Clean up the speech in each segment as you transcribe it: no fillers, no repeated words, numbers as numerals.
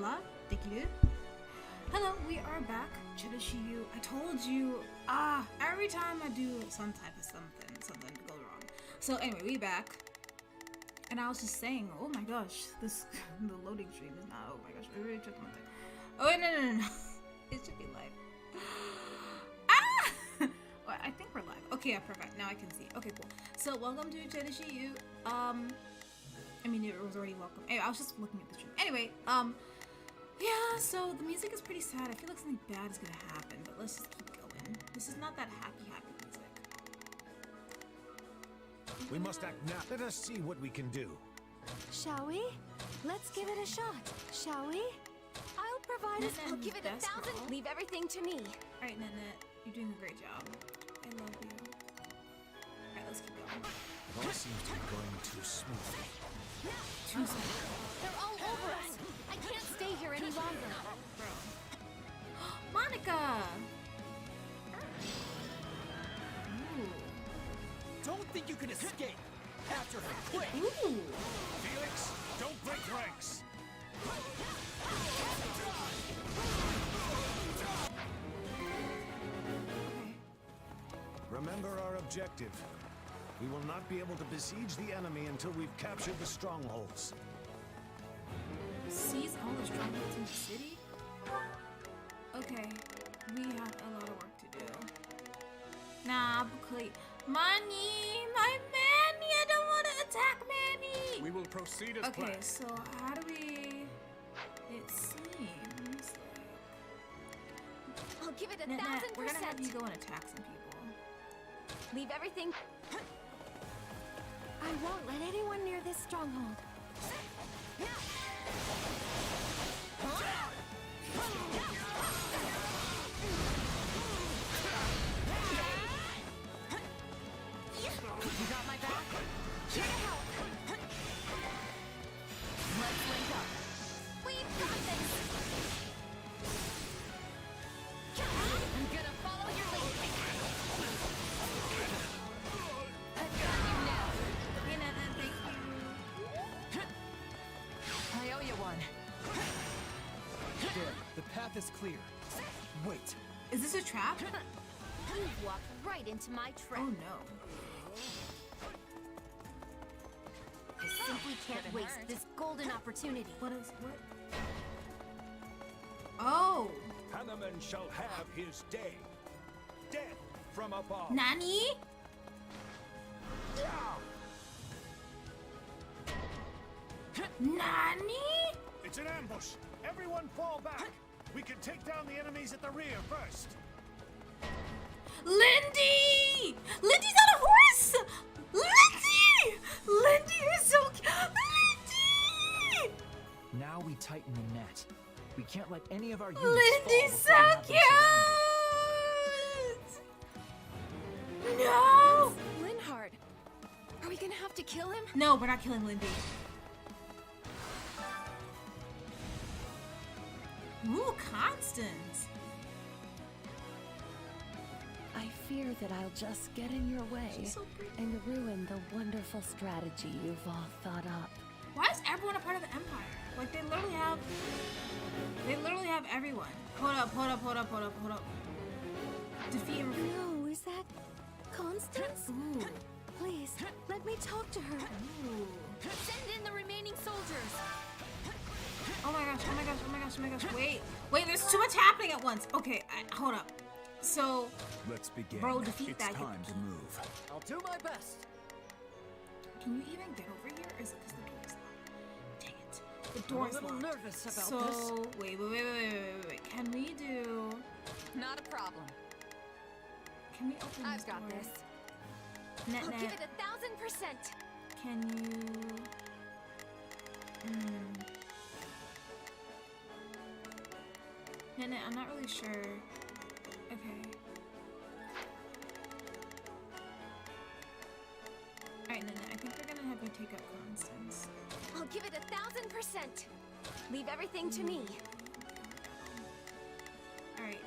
Hola, tekiru. Hello, we are back. Cherishii.Yu. I told you, every time I do some type of something goes wrong. So anyway, we back. And I was just saying, oh my gosh, the loading screen is not, oh my gosh, I really took my time. Oh wait, no. It should be live. Well, I think we're live. Okay, yeah, perfect. Now I can see. Okay, cool. So welcome to Cherishii.Yu. I mean, it was already welcome. Anyway, I was just looking at the stream. Anyway, yeah, so the music is pretty sad. I feel like something bad is gonna happen, but let's just keep going. This is not that happy music. We must act now. Let us see what we can do. Shall we? Let's give it a shot, shall we? I'll provide us. I'll give it 1,000. Leave everything to me. Alright, Nanette, you're doing a great job. I love you. Alright, let's keep going. All seems to be going too smoothly. They're all over us. I can't stay here any longer. Bro. Monica! Ooh. Don't think you can escape. After her, quick! Ooh! Felix, don't break ranks. Remember our objective. We will not be able to besiege the enemy until we've captured the strongholds. Seize all the strongholds in the city? Okay, we have a lot of work to do. Nah, because Manny! My Manny! I don't want to attack Manny! We will proceed as planned. Okay, so how do we... It seems I'll give it like... 1,000%. We're gonna have you go and attack some people. Leave everything. I won't let anyone near this stronghold. You got my back? Here to help. Let's link up. We've got this. I'm gonna follow your lead. I've got you now. Hey, Nana, thank you. I owe you one. There, the path is clear. Wait. Is this a trap? You walked right into my trap. Oh no. I simply can't waste this golden opportunity. What? Oh! Hanneman shall have his day. Death from above. Nani? Nani? It's an ambush. Everyone fall back. We can take down the enemies at the rear first. Lindy! Lindy's on a horse! Lindy! Lindy is so cute! Lindy! Now we tighten the net. We can't let any of our units Lindy's so fall before we have them surrounded. cute! No! Linhard, are we gonna have to kill him? No, we're not killing Lindy. Ooh, Constance. I fear that I'll just get in your way She's so pretty. and ruin the wonderful strategy you've all thought up. Why is everyone a part of the Empire? Like they literally have everyone. Hold up. Defeat and recruit. No, is that Constance? Ooh. Please, let me talk to her. Ooh. Send in the remaining soldiers. Oh my gosh. Wait, there's too much happening at once. Okay, hold up. So, Let's begin. bro, defeat it's that. time to move. I'll do my best. Can you even get over here? Or is it because the door is locked? Dang it. The door I'm a is little locked. nervous about So, this. wait. Can we do... Not a problem. Can we open I've this got door? this. Net, I'll give it 1,000%. Can you... Net, I'm not really sure. Okay. Alright, Net, I think we're gonna have you take up Constance. I'll give it 1,000%. Leave everything to me. Alright,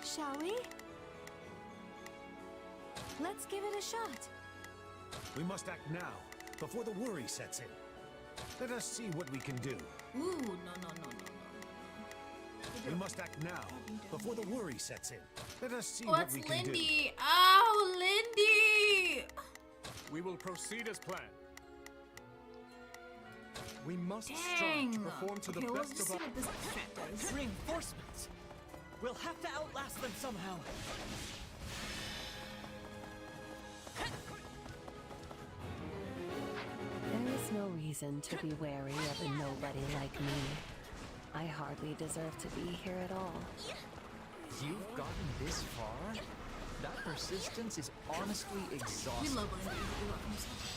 Shall we? Let's give it a shot. We must act now, before the worry sets in. Let us see what we can do. ooh, no. must act now, before the worry sets in. Let us see Oh, what it's we can do. Lindy. Oh, Lindy. We will proceed as planned. We must strive Dang. to perform to Okay, the well, best let's of see our... what this strat does. Reinforcements! We'll have to outlast them somehow. There is no reason to be wary of a nobody like me. I hardly deserve to be here at all. You've gotten this far? That persistence is honestly We exhausting. love Lindy. We love him so much.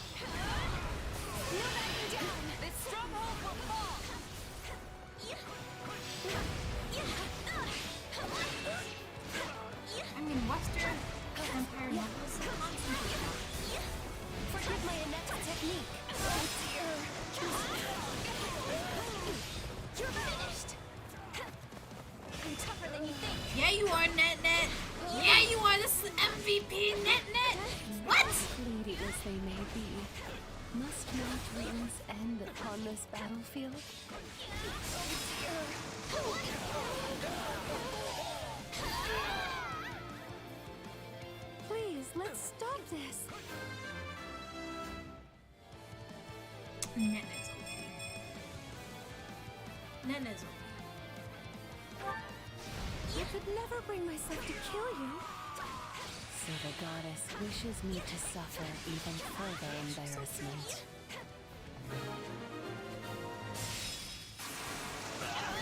Feel that down. This stronghold will fall. I mean, Western Empire novels are constantly Forgive my inept technique. Oh dear. You're finished. I'm tougher than you think. Yeah, you are, Net Net. Yeah, you are. This is MVP, Net Net. What? Fleeting as they may be, must my dreams end upon this battlefield? Please, let's stop this. Net Net's okay. Net Net's okay. I could never bring myself to kill you. So the goddess wishes me to suffer even further embarrassment.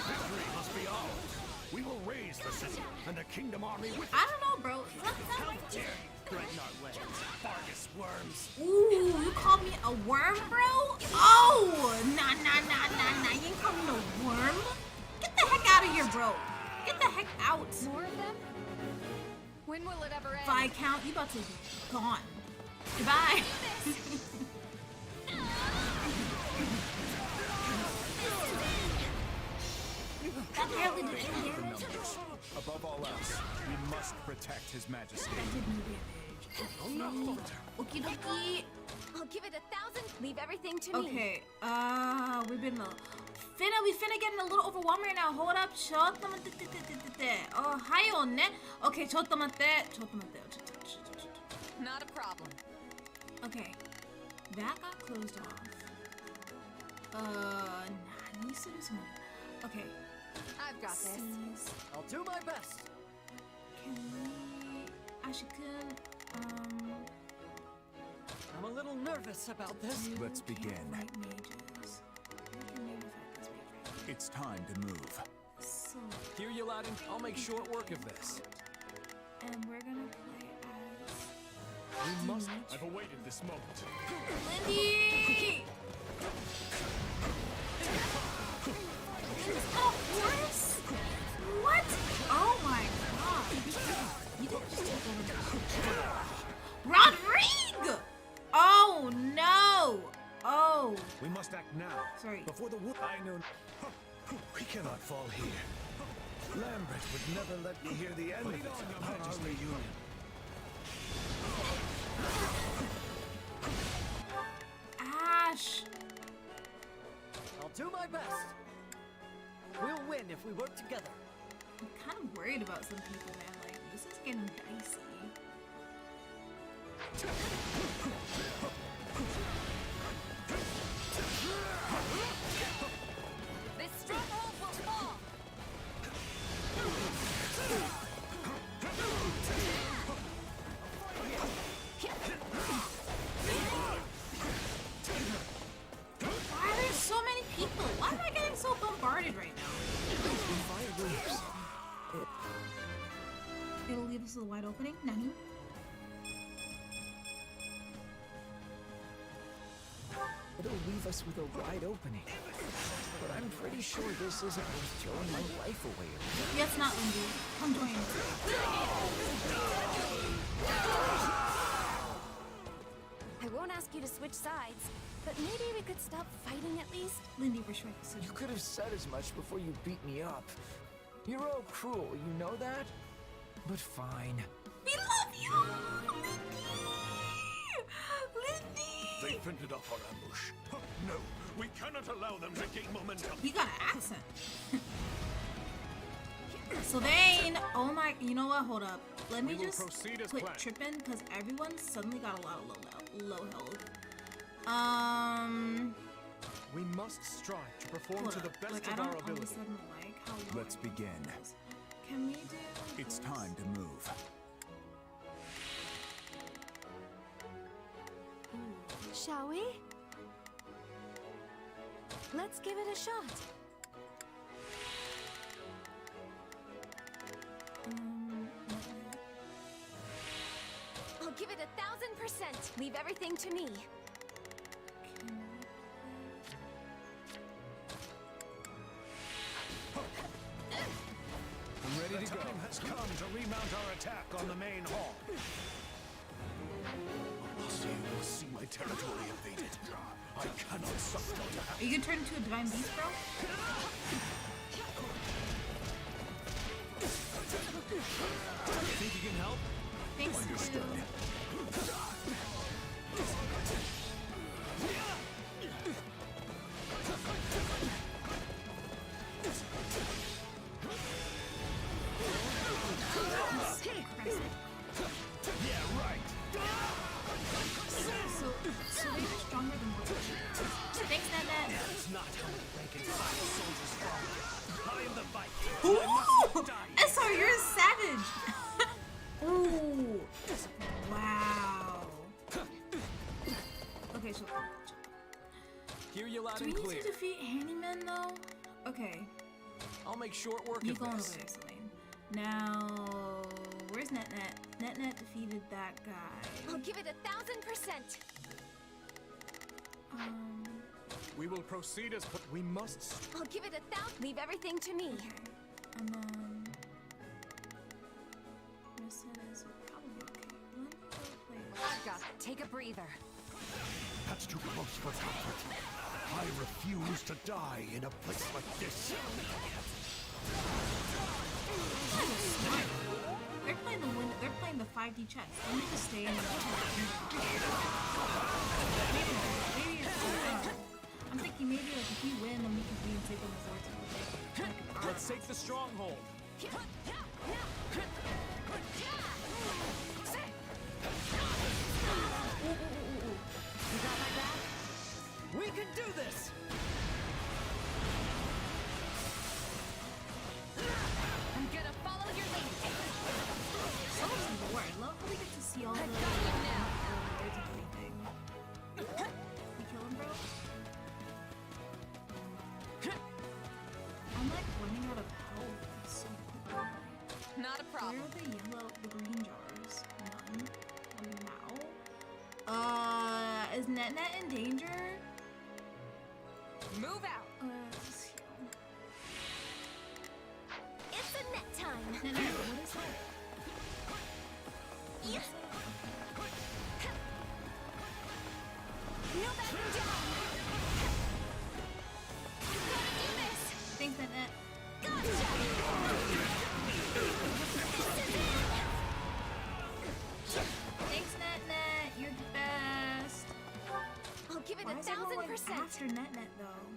Victory must be ours. We will raise the city and the kingdom army with I don't know, bro. Something like dare you threaten our lands, Vargas worms. Ooh, you called me a worm, bro? Oh, nah. You ain't call me no worm. Get the heck out of here, bro. Get the heck out. More of them? When will it ever end? Viscount, you about to be gone. Goodbye. That barely did any damage. Above all else, we must protect His Majesty. That did no damage. Okie dokie. I'll give it 1,000. Leave everything to me. Okay, we finna getting a little overwhelmed right now. Hold up. Oh, hi, ne. Okay, Not a problem. okay. That got closed off. Okay. I've got this. Seize. I'll do my best. Can we... Ashikun, I'm a little nervous about this. Let's begin. Right mages. We can maybe fight this mage right It's time to move. now. So, Hear you, Aladdin. I'll make short work of this. and we're gonna play as... We must. I've awaited this moment. Lindy! Oh, worse? What? Oh my god. You didn't just take over Rodrigue! Oh no! Oh. We must act now. Sorry. Before the war. I know. We cannot fall here. Lambert would never let me hear the end of it upon our reunion. Ash! I'll do my best. We'll win if we work together. I'm kind of worried about some people, man. Like, this is getting dicey. This stronghold will fall. Why are there so many people? Why am I getting so bombarded right now? It'll leave us with a wide opening? Nani? It'll leave us with a wide opening. But I'm pretty sure this isn't worth throwing my life away. Yes, not Lindy. Come join us. I won't ask you to switch sides, but maybe we could stop fighting at least. Lindy, we're shrinking soon. You could have said as much before you beat me up. You're all cruel, you know that? But fine. We love you! Lindy! They fended off our ambush. No, we cannot allow them to gain momentum. You got an accent. Sylvain! Oh my, you know what? Hold up. Let me We will just proceed as quit planned. tripping because everyone suddenly got a lot of low health. We must strive to perform Hold to the up. best Like, I of don't our all of a ability. sudden like how low Let's begin. everyone is. Can we do It's this? time to move. Shall we? Let's give it a shot. I'll give it 1000%. Leave everything to me. I'm ready The to go. time has come to remount our attack on the main hall. So you will see my territory invaded. I cannot suffer to have. Are you gonna turn into a divine beast, bro? Think you can help? Thanks, Understood. Yeah, right. So they're stronger than what? Thanks, Nat. It's not how we rank and file soldiers from. I am the fight. Ooh! SR, you're a savage! Ooh! Wow. Okay, so Hear you loud do we and need clear. to defeat Handyman though? Okay. I'll make short work You of going over this. there, Celine. Now, where's NetNet? NetNet defeated that guy. I'll give it 1000%. We will proceed as we must. I'll give it 1000. Leave everything to me. Okay. And then Mercedes will probably be okay. Let me go play. I've got it. Take a breather. That's too close for comfort. I refuse to die in a place like this. They're playing the they're playing the 5D chess. They need to stay in the maybe I'm thinking maybe like if we win then we can reinstate the resorts and like, Let's take the stronghold. You got my back? We can do this! I'm gonna follow your lead. so much more. I love how we get to see all the I've got you now. rewards and everything. You kill him, bro? I'm like running out of health so quickly. Not a Where problem. are the green jars? None. Now? Is NetNet in danger? Move out. Just heal. It's a net time. NetNet, what is that? Yes. No backing down. You gotta do this. Thanks, NetNet. Gotcha. Thanks, NetNet. You're the best. I'll give it Why is everyone like 1000%. after NetNet though?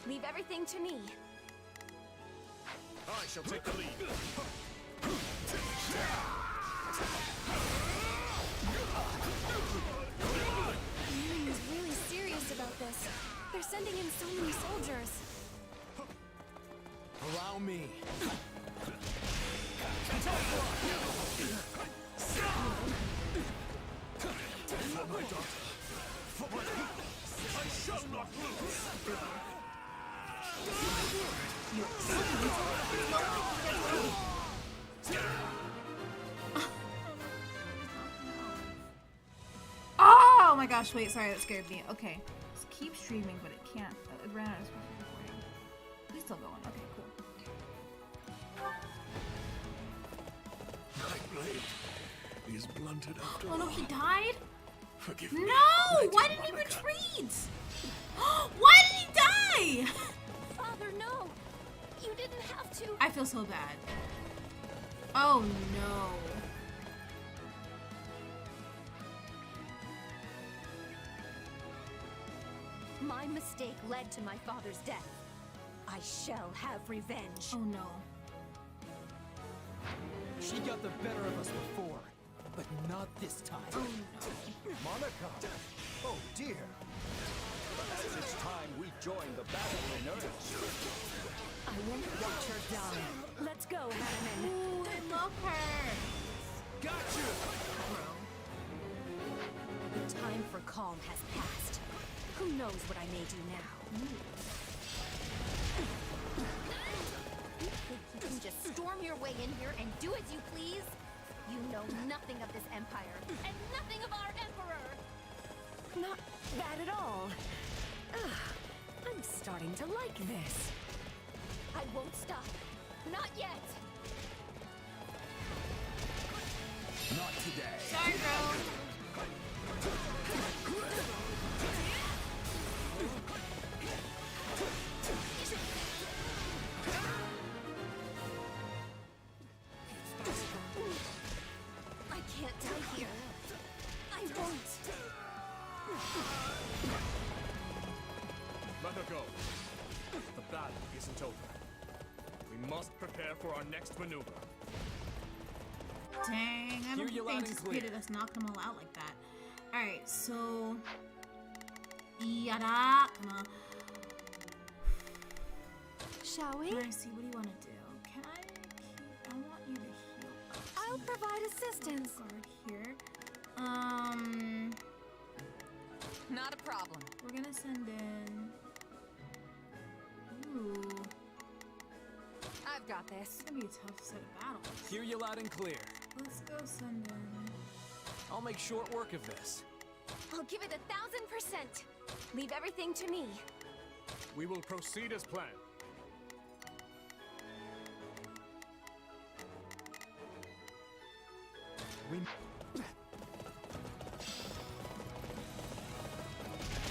Leave everything to me. I shall take the lead. Miriam is really serious about this. They're sending in so many soldiers. Allow me. For my daughter. For my people. I shall not lose. Oh my gosh, wait, sorry, that scared me. Okay. Just keep streaming, but it can't. It ran out of space for recording. He's still going. Okay, cool. My blade is blunted after Oh no, all. he died? Forgive me. No! Why didn't he retreat? Why did he die? Father, no! You didn't have feel so bad. Oh no. My mistake led to my father's death. I shall have revenge. Oh no. She got the better of us before, but not this time. Oh no. Monica! Oh dear! Perhaps it's time we join the battle in earnest. I won't watch her die. Let's go, Hanneman. Ooh, I love her. Got you! Bro. The time for calm has passed. Who knows what I may do now? You think you can just storm your way in here and do as you please? You know nothing of this empire, and nothing of our emperor! Not bad at all. I'm starting to like this. I won't stop. Not yet! Not today. Sorry, bro. I can't die here. I won't. Let her go. The battle isn't over. We must prepare for our next maneuver. Dang, I Hear don't you think they loud and anticipated clear. us knocking them all out like that. Alright, so... Yada! Shall we? Can I see? What do you want to do? Can I keep... I want you to heal up. I'll provide assistance. Guard here. Not a problem. We're gonna send in... Ooh. I've got this. It's gonna be a tough set of battles. Hear you loud and clear. Let's go send in... I'll make short work of this. I'll give it 1000%. Leave everything to me. We will proceed as planned. We...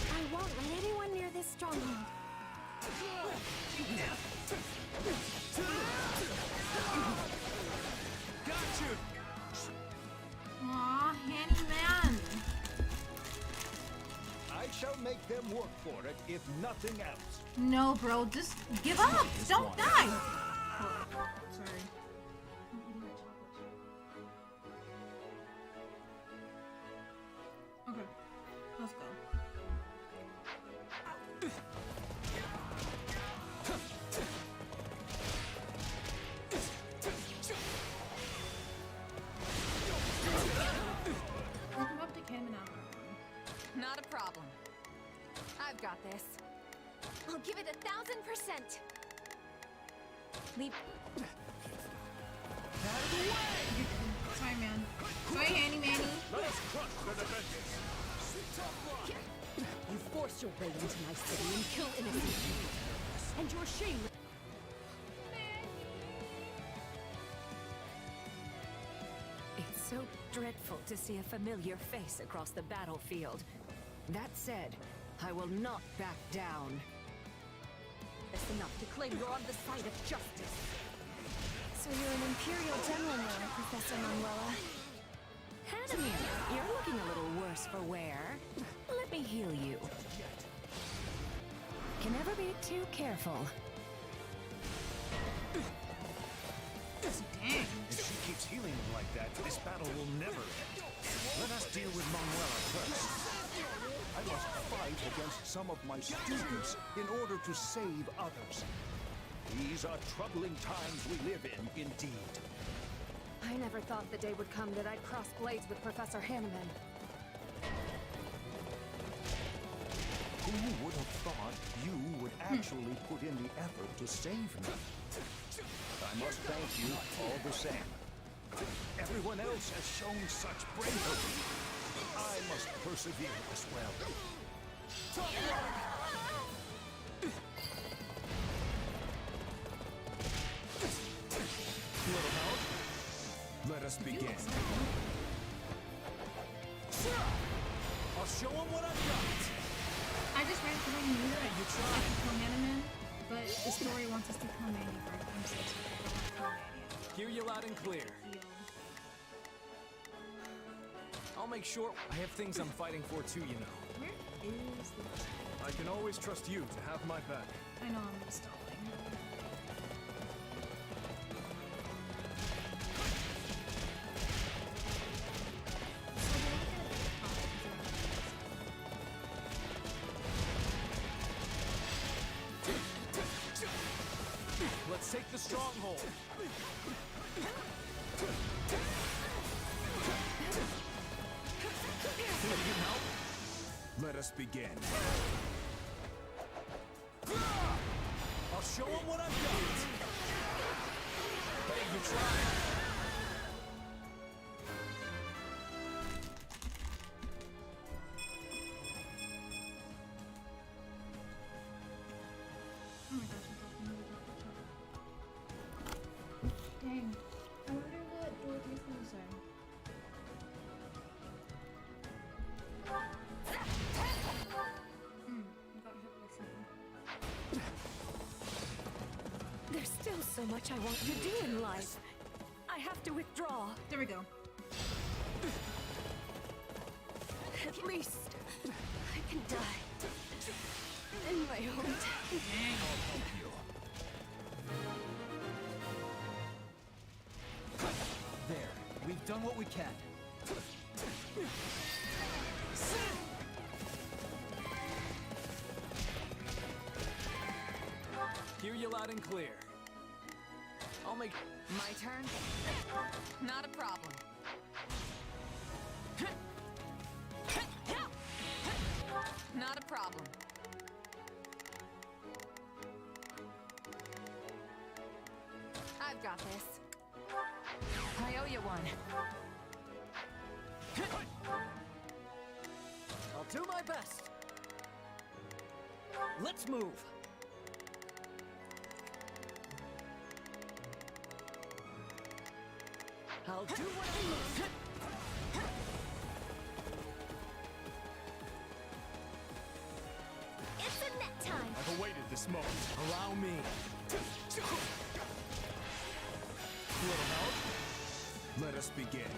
I won't let anyone near this stronghold. Got you! Aw, Hanny man! I shall make them work for it, if nothing else. No, bro, just give up! Don't die! Oh, sorry. Okay, let's go. Welcome up to Cayman Island. Not a problem. I've got this. I'll give it 1000%. Leave. Sorry, man. Sorry, Handy Manny. Let us crush their defenses. You force your way into my city and kill innocent people. And your shame. It's so dreadful to see a familiar face across the battlefield. That said, I will not back down. It's enough to claim you're on the side of justice. So you're an Imperial General now, Professor Manuela. Hanamir, you're looking a little worse for wear. Let me heal you. Can never be too careful. Dang. If she keeps healing him like that, this battle will never end. Let us deal with Manuela first. I must fight against some of my students in order to save others. These are troubling times we live in, indeed. I never thought the day would come that I'd cross blades with Professor Hanneman. Who would have thought you would actually put in the effort to save me? I must thank you all the same. Everyone else has shown such bravery. I must persevere as well. Little help? Let us begin. I'll show him what I've got. I just ran because I knew that I could kill Hanneman, but the story wants us to kill Mandy first. I'm so sorry. Hear you loud and clear. I'll make sure I have things I'm fighting for too, you know. Where is the... I can always trust you to have my back. I know I'm stalling. Let's take the stronghold. Can you help? Let us begin. I'll show him what I've got. Hey, you tried. Oh my gosh, I'm talking really loud. Dang. I wonder what Dorothy's gonna say. Got hit by something. There's still so much I want to do in life. I have to withdraw. There we go. At least I can die in my hometown. There. We've done what we can. Hear you loud and clear. I'll make... My turn? Not a problem. Not a problem. I've got this. I owe you one. I'll do my best. Let's move. I'll do what I must. It's a net time. I've awaited this moment. Allow me. Little help? Let us begin.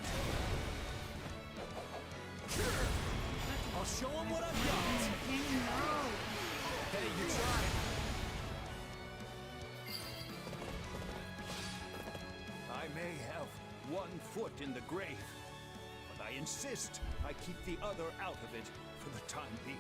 I'll show him what I've got. Dang, no. Hey, you tried. I may have one foot in the grave, but I insist I keep the other out of it for the time being.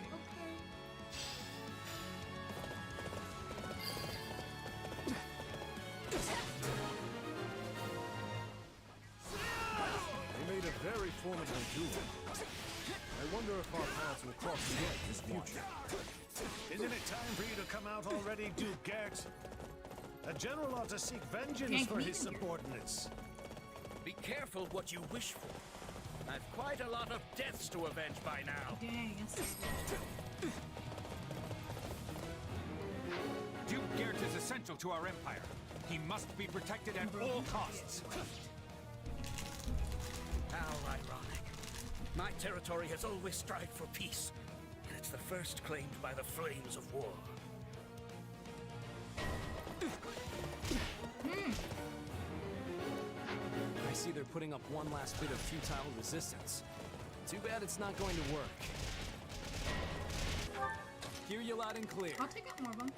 We made a very formidable duel. I wonder if our paths will cross again in the future. Isn't it time for you to come out already, Duke Gert? A general ought to seek vengeance Can't for be his in here. subordinates. Be careful what you wish for. I've quite a lot of deaths to avenge by now. Dang, that's so good. Duke Gert is essential to our empire. He must be protected at all costs. How ironic. My territory has always strived for peace, and it's the first claimed by the flames of war. I see they're putting up one last bit of futile resistance. Too bad it's not going to work. Hear you loud and clear. I'll take out more of them.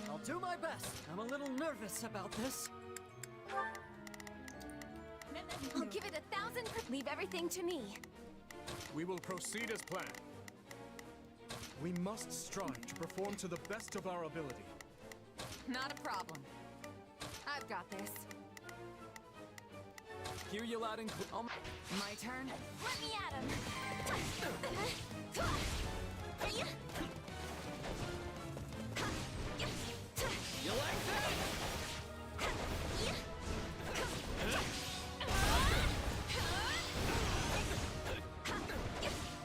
I'll do my best. I'm a little nervous about this. I'll give it 1,000. Leave everything to me. We will proceed as planned. We must strive to perform to the best of our ability. Not a problem. I've got this. Hear you loud and clear. My turn? Let me at him. You like that?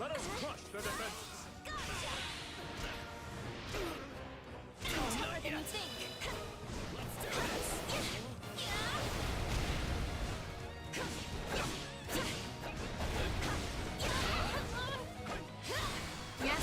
Let us crush their defenses. More than you think. Yes,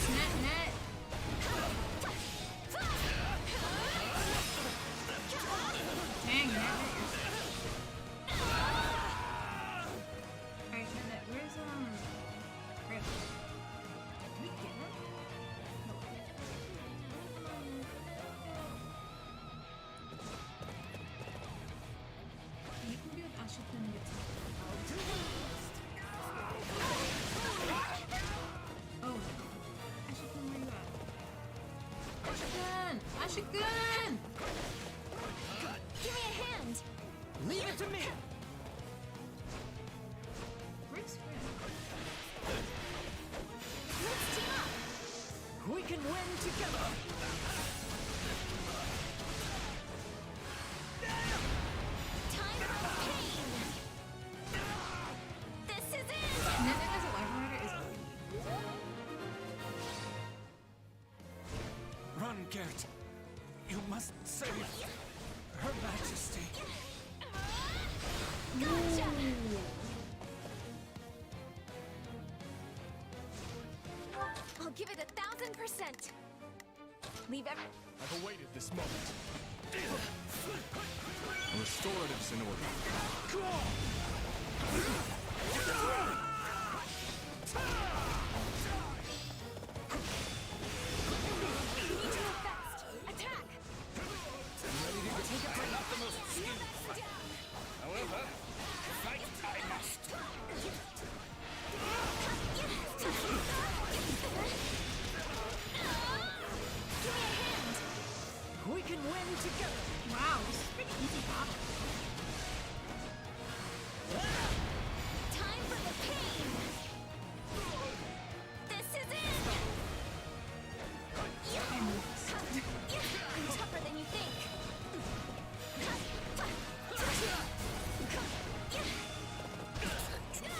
Chicken! Give me a hand! Leave it to me! Where's Finn? Let's team up! We can win together! Time for pain! This is it! Nene as a life rider is OP. Run, Gert. You must save Her Majesty. Gotcha! I'll give it 1,000%. Leave every... I've awaited this moment. Restoratives in order. Come on! You need to move fast. Attack! Not the most skilled fighter. However, fight I must. We can win together! Wow, this is pretty easy battle. Time for the pain! This is it! I'm tougher than you think.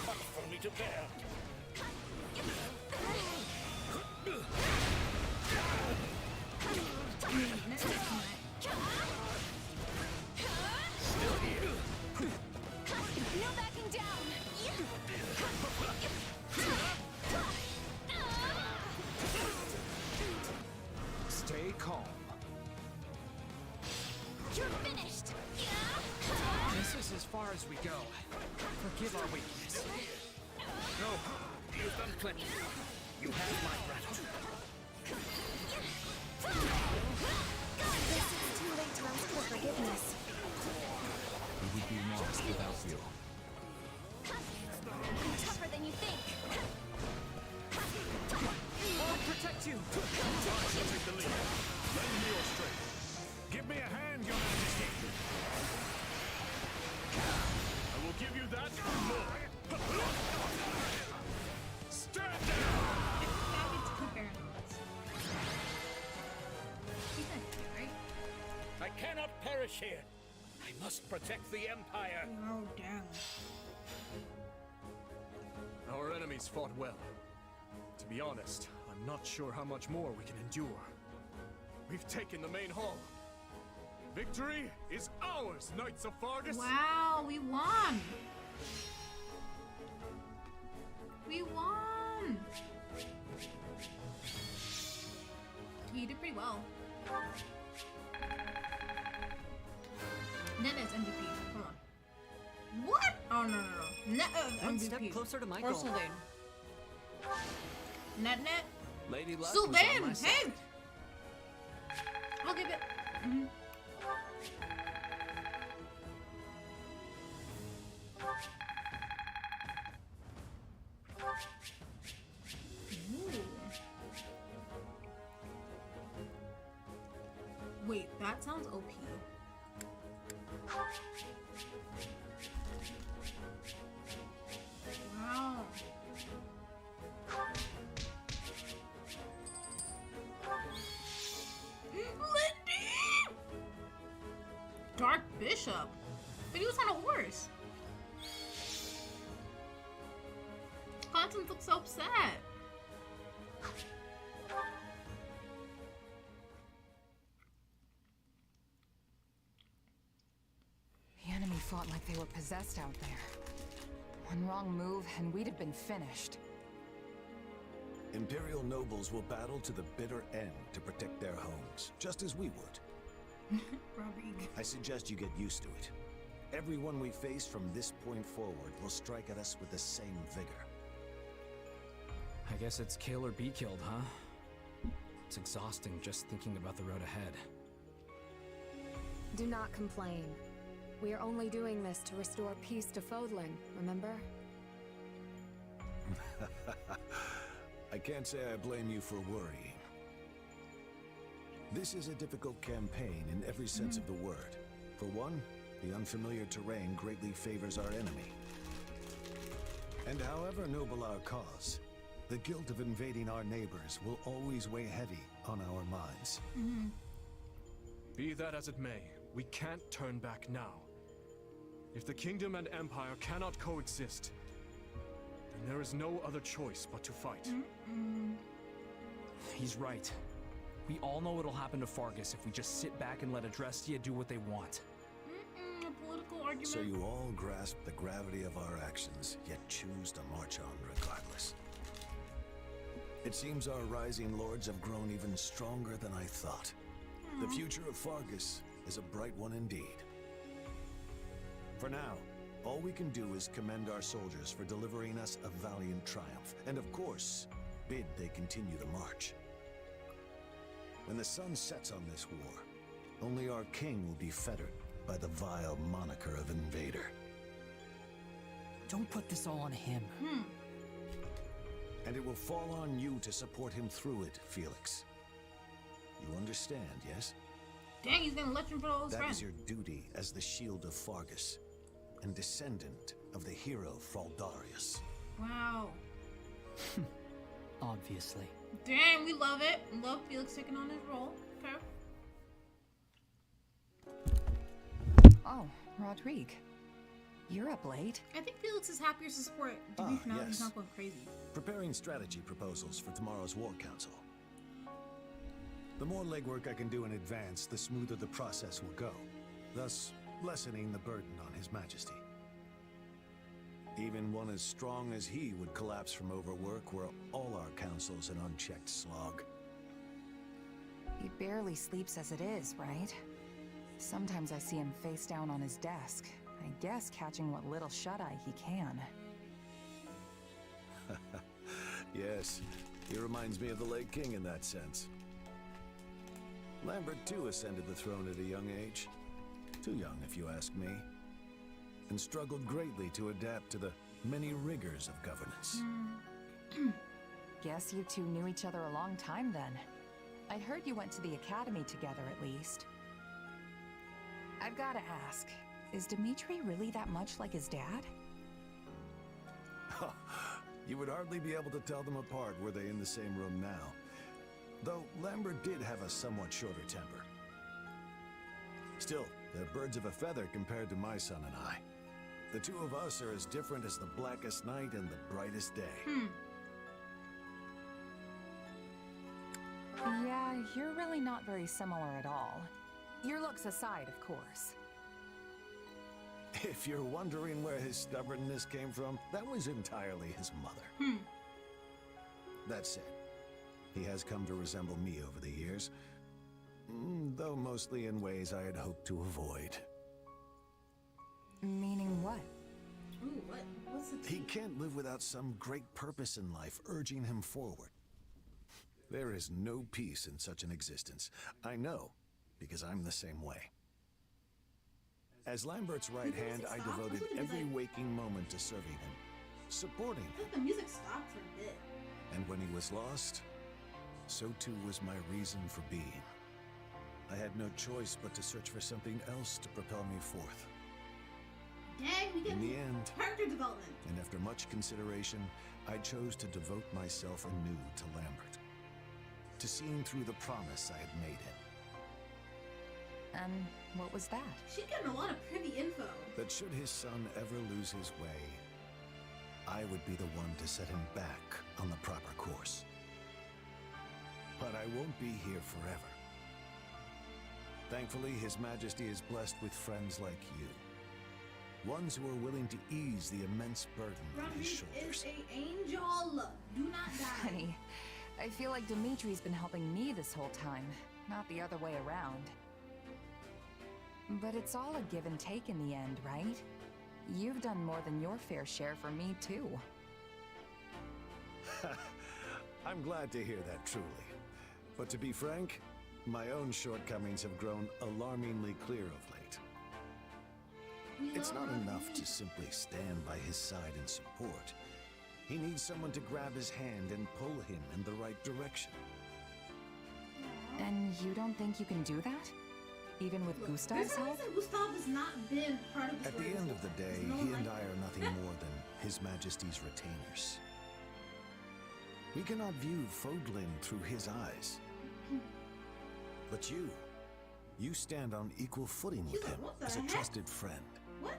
Much for me to bear. No backing down! Stay calm. You're finished! This is as far as we go. Forgive our weakness. No, you've done plenty. You have my gratitude. Guess it's too late to ask for forgiveness. We would be lost without you. I'm tougher than you think. I'll protect you! I shall take the lead. Lend me your strength. Give me a hand, Your Majesty. I will give you that and more. Stand down! That gets two Baronets. He's not here, right? I cannot perish here. I must protect the Empire. Oh, damn. Our enemies fought well. To be honest, I'm not sure how much more we can endure. We've taken the main hall. Victory is ours, Knights of Fargus! Wow, we won! We won! You did pretty well. Nene's MVP. Hold on. What? Oh, no, no, no. Net MVP. One step closer to my or goal. Sylvain. Net. Lady Luck was on my Sylvain! side. Hey! I'll give it. Ooh. Wait, that sounds OP. Wow. Lindy! Dark Bishop? But he was on a horse. Constance looks so upset. The enemy fought like they were possessed out there. One wrong move and we'd have been finished. Imperial nobles will battle to the bitter end to protect their homes, just as we would. Rodrigue. I suggest you get used to it. Everyone we face from this point forward will strike at us with the same vigor. I guess it's kill or be killed, huh? It's exhausting just thinking about the road ahead. Do not complain. We are only doing this to restore peace to Fodlan, remember? I can't say I blame you for worrying. This is a difficult campaign in every sense of the word. For one, the unfamiliar terrain greatly favors our enemy. And however noble our cause, the guilt of invading our neighbors will always weigh heavy on our minds. Be that as it may, we can't turn back now. If the kingdom and empire cannot coexist, then there is no other choice but to fight. He's right. We all know what'll happen to Fargus if we just sit back and let Adrestia do what they want. A political argument. So you all grasp the gravity of our actions, yet choose to march on regardless. It seems our rising lords have grown even stronger than I thought. The future of Fargus is a bright one indeed. For now, all we can do is commend our soldiers for delivering us a valiant triumph, and of course, bid they continue the march. When the sun sets on this war, only our king will be fettered by the vile moniker of invader. Don't put this all on him. And it will fall on you to support him through it, Felix. You understand, yes? Dang, he's gonna let him for all his That friends. is your duty as the shield of Fargus, and descendant of the hero Fraldarius. Wow. Obviously. Dang, we love it. Love Felix taking on his role. Okay. Oh, Rodrigue. You're up late. I think Felix is happier to support Demetrius now that he's yes. not going crazy. Preparing strategy proposals for tomorrow's war council. The more legwork I can do in advance, the smoother the process will go, thus lessening the burden on His Majesty. Even one as strong as he would collapse from overwork were all our councils an unchecked slog. He barely sleeps as it is, right? Sometimes I see him face down on his desk. I guess catching what little shut-eye he can. Yes, he reminds me of the late king in that sense. Lambert too ascended the throne at a young age. Too young, if you ask me. And struggled greatly to adapt to the many rigors of governance. Guess you two knew each other a long time then. I'd heard you went to the academy together at least. I've gotta ask, is Dimitri really that much like his dad? You would hardly be able to tell them apart were they in the same room now. Though Lambert did have a somewhat shorter temper. Still, they're birds of a feather compared to my son and I. The two of us are as different as the blackest night and the brightest day. Yeah, you're really not very similar at all. Your looks aside, of course. If you're wondering where his stubbornness came from, that was entirely his mother. That said, he has come to resemble me over the years, though mostly in ways I had hoped to avoid. Meaning what? Ooh, what? What's the He can't live without some great purpose in life urging him forward. There is no peace in such an existence. I know, because I'm the same way. As Lambert's right hand, I devoted every waking moment to serving him, supporting him. The music stopped for a bit. And when he was lost, so too was my reason for being. I had no choice but to search for something else to propel me forth. Dang, we get In the end, character development. and after much consideration, I chose to devote myself anew to Lambert, to seeing through the promise I had made him. And what was that? She's getting a lot of privy info. That should his son ever lose his way, I would be the one to set him back on the proper course. But I won't be here forever. Thankfully, His Majesty is blessed with friends like you. Ones who are willing to ease the immense burden on his shoulders. Is a angel. Do not die. Funny. I feel like Dimitri's been helping me this whole time, not the other way around. But it's all a give and take in the end, right? You've done more than your fair share for me, too. I'm glad to hear that, truly. But to be frank, my own shortcomings have grown alarmingly clear of late. It's not enough to simply stand by his side and support. He needs someone to grab his hand and pull him in the right direction. And You don't think you can do that? Even with Gustav's help? Gustav has not been part of the At the end of the day, no he and like- I are nothing more than His Majesty's retainers. We cannot view Fodlin through his eyes. But you stand on equal footing with him what the as a heck? trusted friend. What?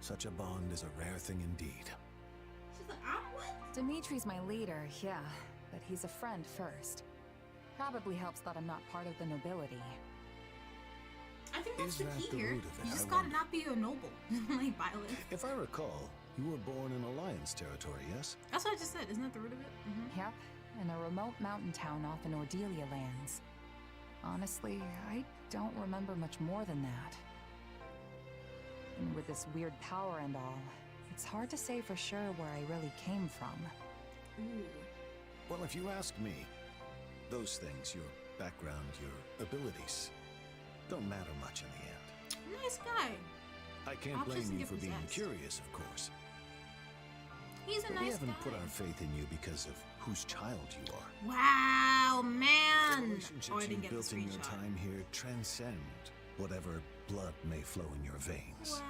Such a bond is a rare thing indeed. She's like, I'm what? Dimitri's my leader, yeah, but he's a friend first. Probably helps that I'm not part of the nobility. I think that's Is the that key the here. root of it? You just I gotta wonder. not be a noble, like Violet. If I recall, you were born in Alliance territory, yes? That's what I just said. Isn't that the root of it? Yep, in a remote mountain town off in Ordelia lands. Honestly, I don't remember much more than that. And with this weird power and all, it's hard to say for sure where I really came from. Ooh. Well, if you ask me, those things, your background, your abilities, don't matter much in the end. Nice guy. I can't Options blame you get for being possessed. curious, of course. He's a But nice we haven't guy. put our faith in you because of whose child you are. Wow, The man. relationships Oh, I didn't you've get the built in your screenshot. time here transcend whatever blood may flow in your veins.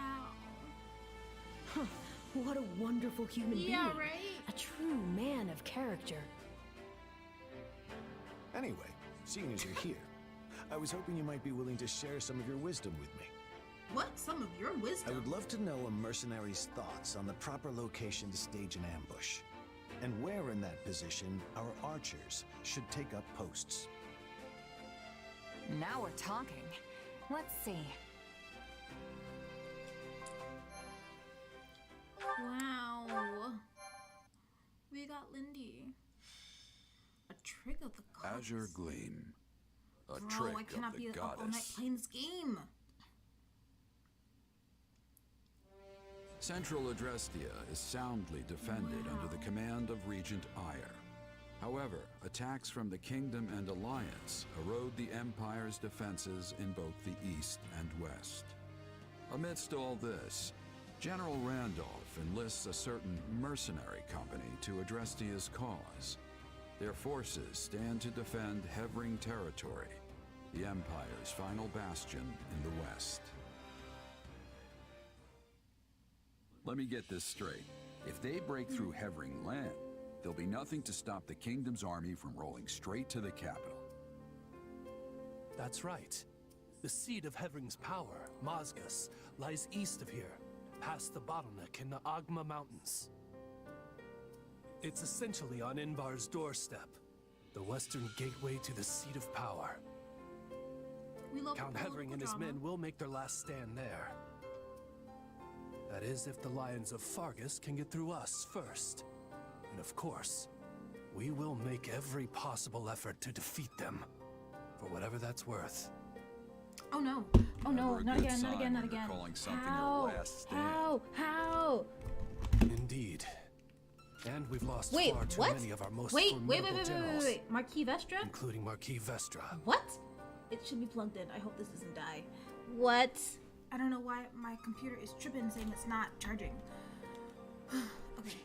Wow. What a wonderful human being. Yeah, right? A true man of character. Anyway, seeing as you're here, I was hoping you might be willing to share some of your wisdom with me. What? Some of your wisdom? I would love to know a mercenary's thoughts on the proper location to stage an ambush, and where in that position our archers should take up posts. Now we're talking. Let's see. Wow. We got Lindy. A trick of the goddess. Azure Gleam. A Bro, trick I cannot of the be up all night goddess. playing this game. Central Adrestia is soundly defended under the command of Regent Ire. However, attacks from the Kingdom and Alliance erode the Empire's defenses in both the east and west. Amidst all this, General Randolph enlists a certain mercenary company to Adrestia's cause. Their forces stand to defend Hevring territory, the Empire's final bastion in the west. Let me get this straight. If they break through Hevring land, there'll be nothing to stop the Kingdom's army from rolling straight to the capital. That's right. The seat of Hevring's power, Mazgus, lies east of here, past the bottleneck in the Agma Mountains. It's essentially on Invar's doorstep, the western gateway to the seat of power. We love Count political Hevring and his drama. men will make their last stand there. That is, if the Lions of Fargus can get through us first. And of course, we will make every possible effort to defeat them, for whatever that's worth. Oh no. Oh no, Never a not good again, not sign again, not when you're again. calling something How? your last stand. How? Indeed. And we've lost Wait, far too what? many of our most Wait, formidable generals, Marquis Vestra? including Marquis Vestra. What? It should be plugged in. I hope this doesn't die. What? I don't know why my computer is tripping saying it's not charging. Okay.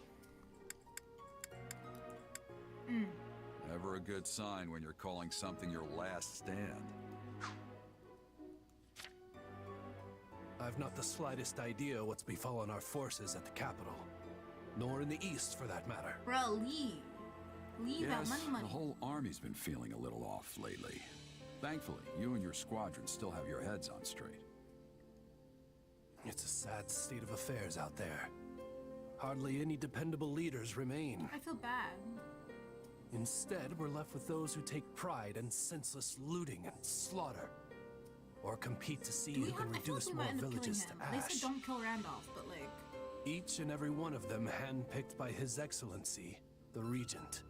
Never a good sign when you're calling something your last stand. I've not the slightest idea what's befallen our forces at the capital, nor in the east for that matter. Bro, leave. Leave that Yes, money. the whole army's been feeling a little off lately. Thankfully, you and your squadron still have your heads on straight. It's a sad state of affairs out there. Hardly any dependable leaders remain. I feel bad. Instead, we're left with those who take pride in senseless looting and slaughter, or compete to see Do we who have, can I feel like reduce we more might end up killing villages him. to They ash. said don't kill Randolph, but like... Each and every one of them handpicked by His Excellency, the Regent.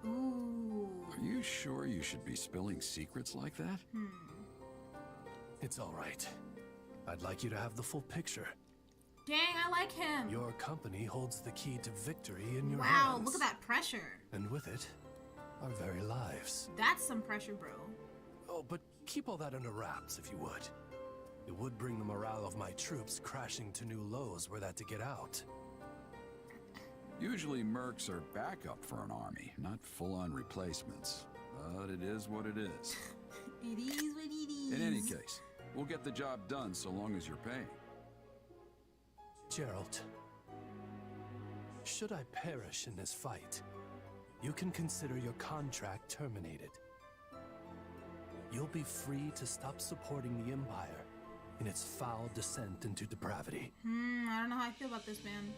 Ooh. Are you sure you should be spilling secrets like that? It's all right. I'd like you to have the full picture. Dang, I like him. Your company holds the key to victory in your Wow, hands. look at that pressure. And with it, our very lives. That's some pressure, bro. Oh, but keep all that under wraps, if you would. It would bring the morale of my troops crashing to new lows were that to get out. Usually mercs are backup for an army, not full-on replacements. But it is what it is. It is what it is. In any case, we'll get the job done so long as you're paying. Geralt, should I perish in this fight, you can consider your contract terminated. You'll be free to stop supporting the Empire in its foul descent into depravity. I don't know how I feel about this, man.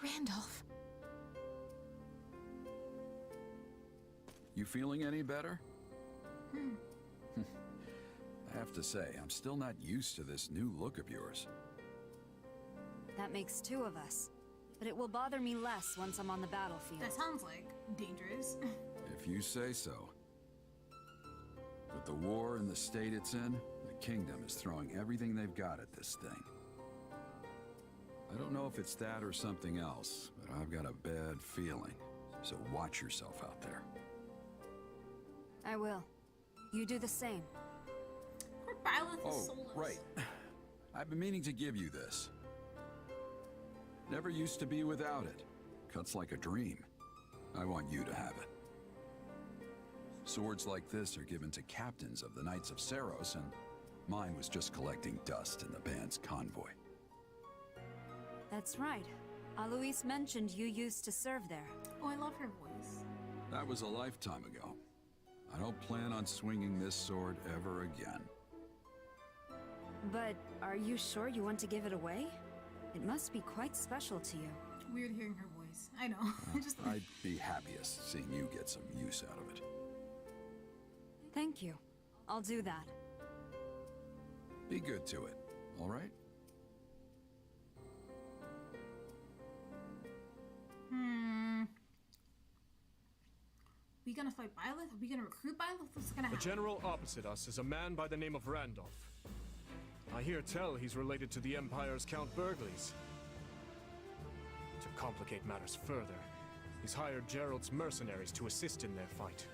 Randolph. You feeling any better? I have to say, I'm still not used to this new look of yours. That makes two of us. But it will bother me less once I'm on the battlefield. That sounds like dangerous. If you say so. With the war and the state it's in, the kingdom is throwing everything they've got at this thing. I don't know if it's that or something else, but I've got a bad feeling. So watch yourself out there. I will. You do the same. Oh, right. I've been meaning to give you this. Never used to be without it. Cuts like a dream. I want you to have it. Swords like this are given to captains of the Knights of Saros, and mine was just collecting dust in the band's convoy. That's right. Alois mentioned you used to serve there. Oh, I love her voice. That was a lifetime ago. I don't plan on swinging this sword ever again. But are you sure you want to give it away? It must be quite special to you. Weird hearing her voice. I know. I'd be happiest seeing you get some use out of it. Thank you. I'll do that. Be good to it, all right? We gonna fight Byleth? Are we gonna recruit Byleth? What's gonna happen? The general opposite us is a man by the name of Randolph. I hear tell he's related to the Empire's Count Burgleys. To complicate matters further, he's hired Gerald's mercenaries to assist in their fight.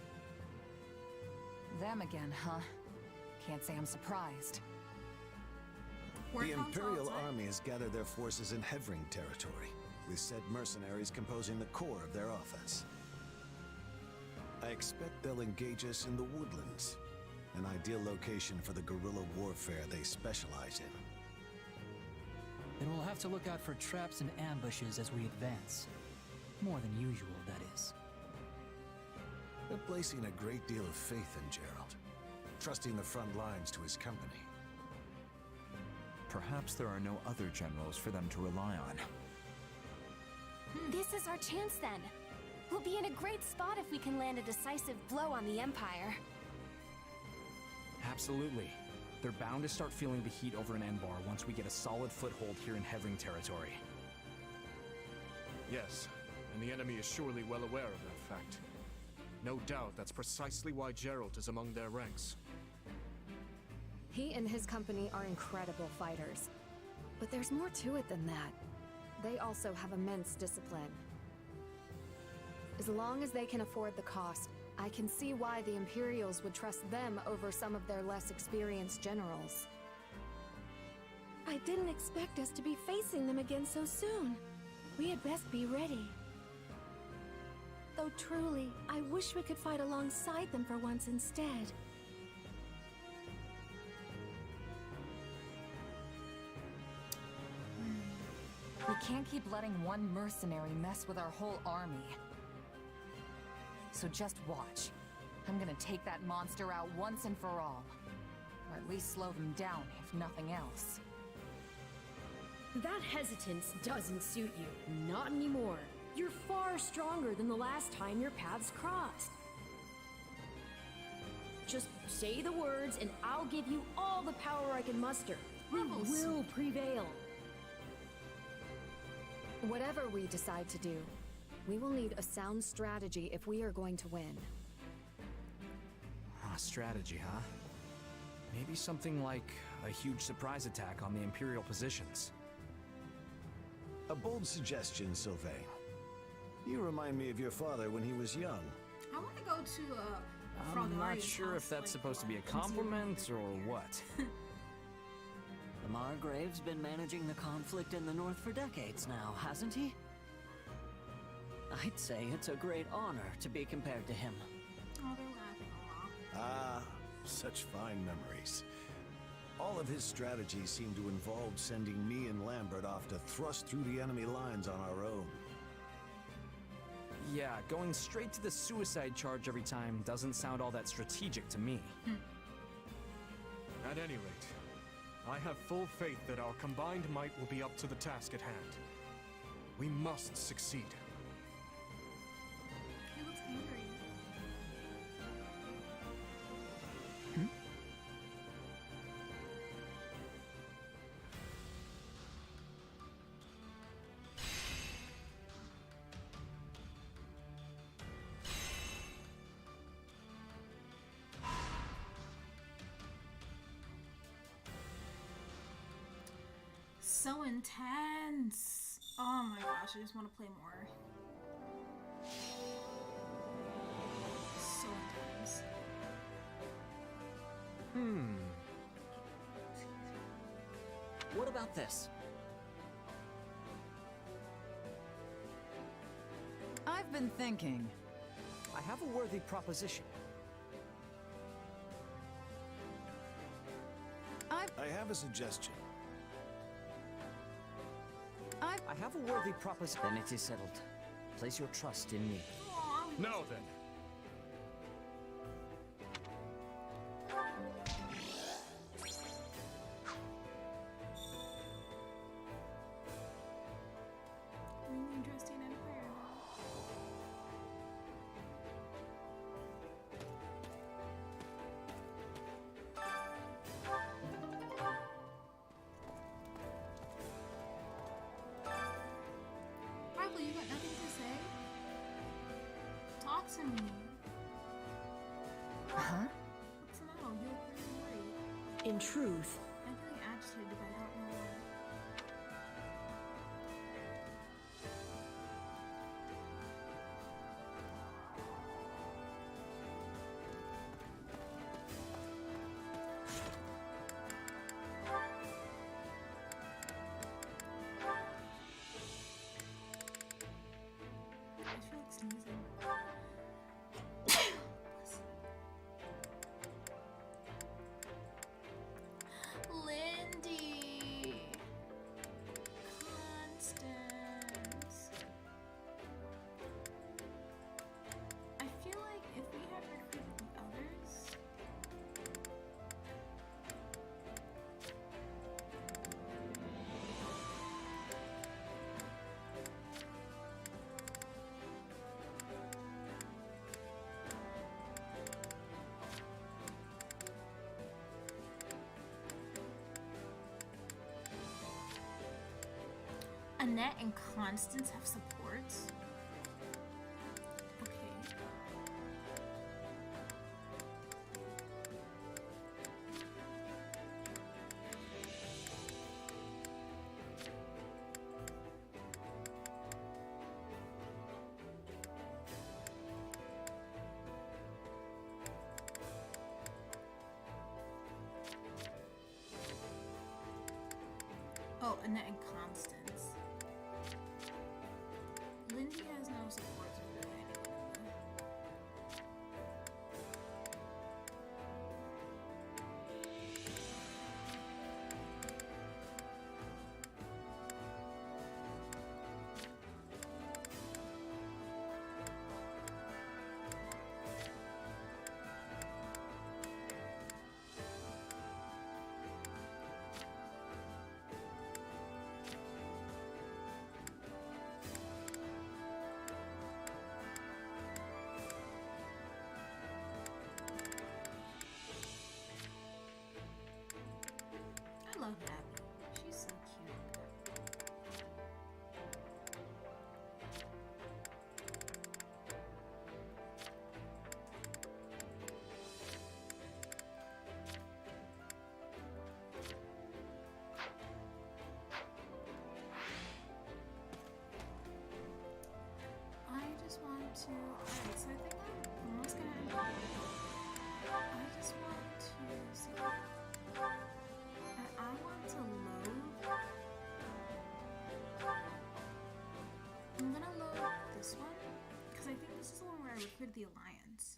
Them again, huh? Can't say I'm surprised. The Imperial Army has gathered their forces in Hevring territory, with said mercenaries composing the core of their offense. I expect they'll engage us in the woodlands, an ideal location for the guerrilla warfare they specialize in. Then we'll have to look out for traps and ambushes as we advance. More than usual, that is. They're placing a great deal of faith in Gerald, trusting the front lines to his company. Perhaps there are no other generals for them to rely on. This is our chance then. We'll be in a great spot if we can land a decisive blow on the Empire. Absolutely. They're bound to start feeling the heat over in Enbar once we get a solid foothold here in Hevring territory. Yes, and the enemy is surely well aware of that fact. No doubt that's precisely why Gerald is among their ranks. He and his company are incredible fighters. But there's more to it than that. They also have immense discipline. As long as they can afford the cost, I can see why the Imperials would trust them over some of their less experienced generals. I didn't expect us to be facing them again so soon. We had best be ready. Though truly, I wish we could fight alongside them for once instead. We can't keep letting one mercenary mess with our whole army. So just watch. I'm gonna take that monster out once and for all. Or at least slow them down, if nothing else. That hesitance doesn't suit you. Not anymore. You're far stronger than the last time your paths crossed. Just say the words and I'll give you all the power I can muster. We will prevail. Whatever we decide to do, we will need a sound strategy if we are going to win. Strategy, huh? Maybe something like a huge surprise attack on the Imperial positions. A bold suggestion, Sylvain. You remind me of your father when he was young. I want to go to I'm not sure if that's supposed to be a compliment or what. The Margrave's been managing the conflict in the north for decades now, hasn't he? I'd say it's a great honor to be compared to him. Oh, they're laughing a lot. Ah, such fine memories. All of his strategies seem to involve sending me and Lambert off to thrust through the enemy lines on our own. Yeah, going straight to the suicide charge every time doesn't sound all that strategic to me. At any rate, I have full faith that our combined might will be up to the task at hand. We must succeed. He looks angry. So intense. Oh my gosh, I just want to play more. So intense. What about this? I've been thinking. I have a worthy proposition. I have a suggestion. I have a worthy proposition. Then it is settled. Place your trust in me. Now then. Really interesting empire. Probably you got nothing to say? Talk to me. Huh? What's the matter? You look really worried. In truth, I'm feeling agitated if I don't know why. I feel like sneezing. Lindy! Constance! I feel like if we had recruited the others... Annette and Constance have supports? Okay. Oh, Annette and Constance. Lindy has no support to really anyone in I love Abby. She's so cute. I just want to... Alright, so I think I'm almost gonna end it. I just want to see... I want to load. I'm gonna load this one. I recruited the Alliance.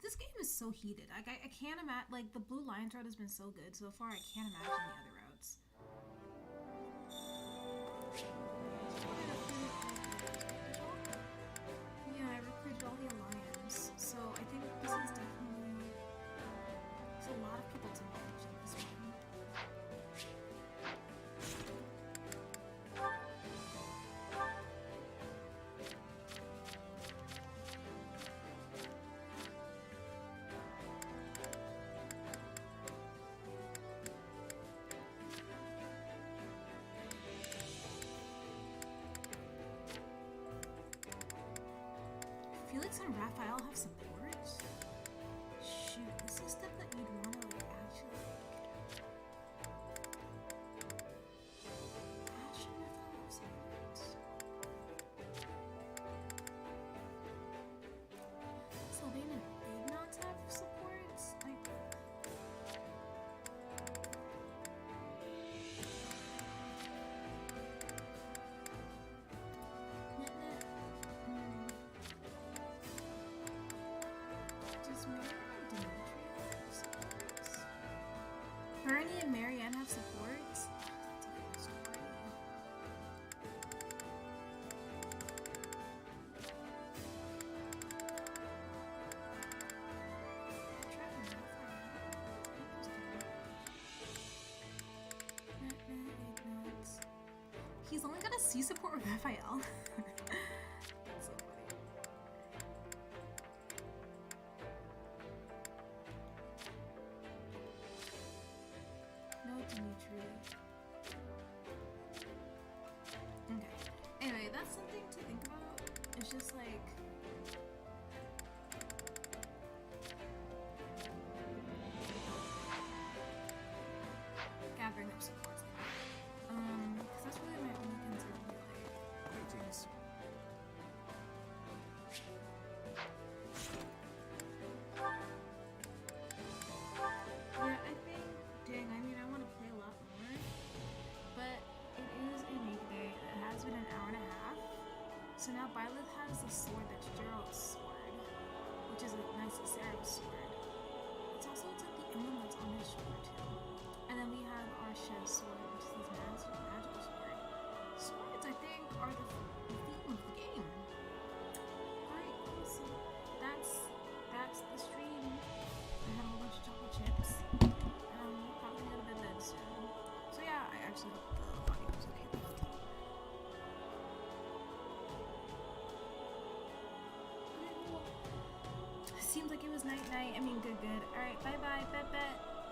This game is so heated. Like, I can't imagine, like, the Blue Lions route has been so good so far, I can't imagine the other routes. Yeah, I recruited all the Alliance, so I think this is definitely... There's a lot of people to manage in this one. Felix and Raphael have support? Shoot, this is stuff that you'd want to like actually have support. Sylvain and Ignatz have support? Like Bernie and Marianne have support? That's a good story. He's only gonna see support with Raphael. That's so funny. No Dimitri. Okay. Anyway, that's something to think about. It's just like... gathering up supports like that. Because that's really my only concern, really. Greetings. Yeah, I think, dang, I mean, I want to play a lot more, but it is a weekday. It has been an hour and a half. So now Violet has a sword that's Gerald's sword, which is a nice Sarah's sword. It's like the emblem that's on his shoulder too. And then we have our chef's sword, which is his magical sword. Swords, I think, are the theme of the game. Alright, cool. So that's the stream. I had a whole bunch of chocolate chips. Probably gonna go to bed then soon. So yeah, I actually hope the audio was okay. Seems like it was night. I mean, good. Alright, bye, bet.